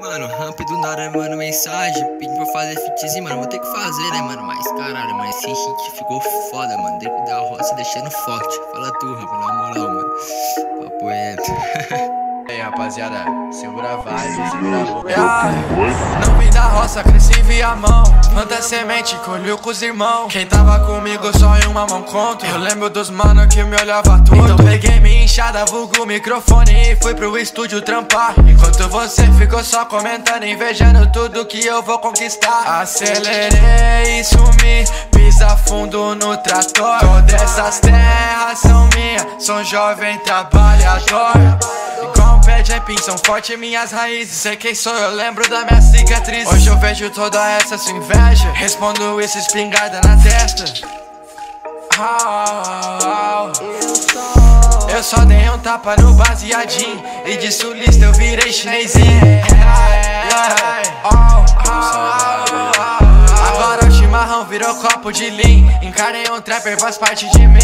Mano, ramp do nada, mano, mensagem pedindo pra fazer fitzinho, mano, vou ter que fazer, né, mano, mas caralho, mano, esse hit ficou foda, mano, dentro da roça deixando forte. Fala tu, ramp, na moral, mano, papo reto. E aí, rapaziada, segura a vibe, segura a boca. Não vim da roça, cresci em Viamão. Planta semente, colheu com os irmãos. Quem tava comigo só em uma mão conto. Eu lembro dos mano que me olhava torto. Então peguei minha enxada, vulgo microfone e fui pro estúdio trampar. Enquanto você ficou só comentando, invejando tudo que eu vou conquistar. Acelerei e sumi, pisa fundo no trator. Todas essas terras são minhas, sou um jovem trabalhador. Igual um pé de aipim, são fortes minhas raízes. Sei quem sou, eu lembro da minha cicatriz. Hoje eu vejo toda essa sua inveja, respondo isso espingarda na testa. Eu só dei um tapa no baseadinho e de sulista eu virei chinesinho. Agora o chimarrão virou copo de lean. Encarei um trapper, faz parte de mim.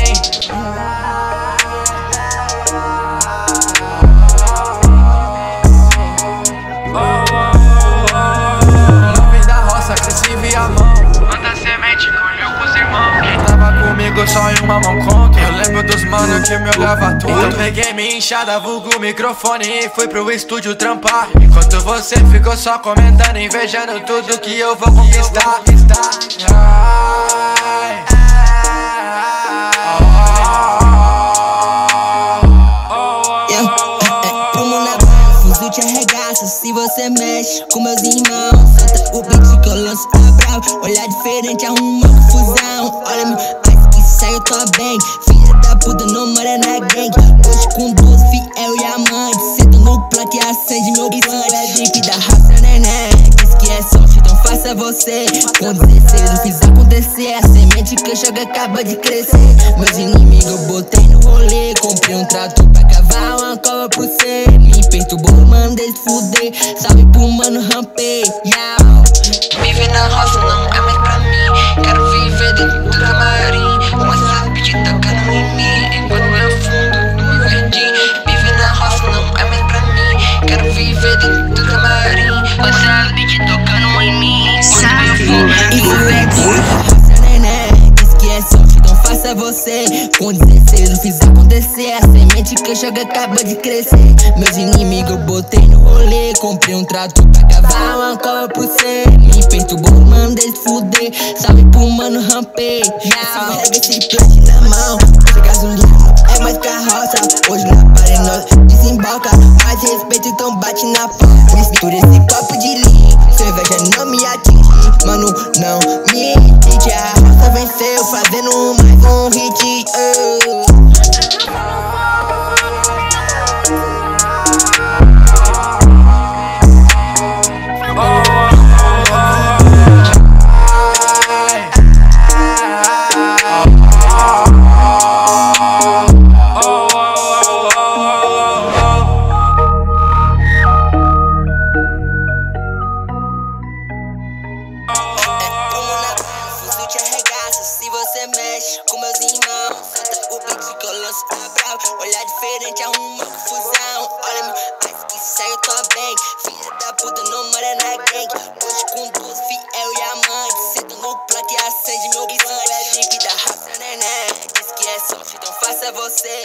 Planta semente, colheu com os irmãos. Quem tava comigo só em uma mão conto. Eu lembro dos mano que me olhava torto. Eu peguei minha enxada, vulgo microfone e fui pro estúdio trampar. Enquanto você ficou só comentando, invejando tudo que eu vou conquistar. Te arregaça se você mexe com meus irmãos. Solta o beat que eu lanço a brava. Olhar diferente, arruma confusão. Olha meu ice que sai, eu tô bem. Filha da puta, não mora na gang. Hoje com duas fiel e amante. Sento no plato e acende meu blunt. Isso é drip da raça, neném. Diz que é sorte, então faça você. Com 16 eu fiz acontecer. A semente que eu jogo acaba de crescer. Meus inimigos eu botei no rolê. Comprei um trato pra cavar uma cova pro cê. Me perturbou, mandei se fuder. Salve pro mano, rampei. Viver na roça não é mais pra mim. Quero viver dentro do camarim. Uma sabe tocando em mim. Enquanto eu fundo no verdinho. Viver na roça não é mais pra mim. Quero viver dentro do camarim. Uma sabe tocando em mim. Enquanto eu fundo no verdinho. Diz que é sorte, então faça você. Com 16 eu fiz acontecer. A semente que eu jogo acaba de crescer. Meus inimigos eu botei no rolê. Comprei um trato pra cavar uma cova pro cê. Me perturbou, mandei se fuder. Salve pro mano, rampei. Carrega esse plant na mão. Essa gasolina é mais carroça. Hoje na parede nós desemboca. Mais respeito, então bate na porta. Mistura esse copo de lean. Cerveja não me atinge, mano, não me hit. A roça venceu fazendo mais um hit. Te arregaça se você mexe com meus irmãos. Solta o beat que eu lanço a brava. Olhar diferente, arruma confusão. Olha meu ice que sai, eu tô bem. Filha da puta, não mora na gang. Hoje com duas fiel e amante. Sento no plato e acende meu blunt. Isso é drip da raça, neném. Diz que é sorte, então faça você.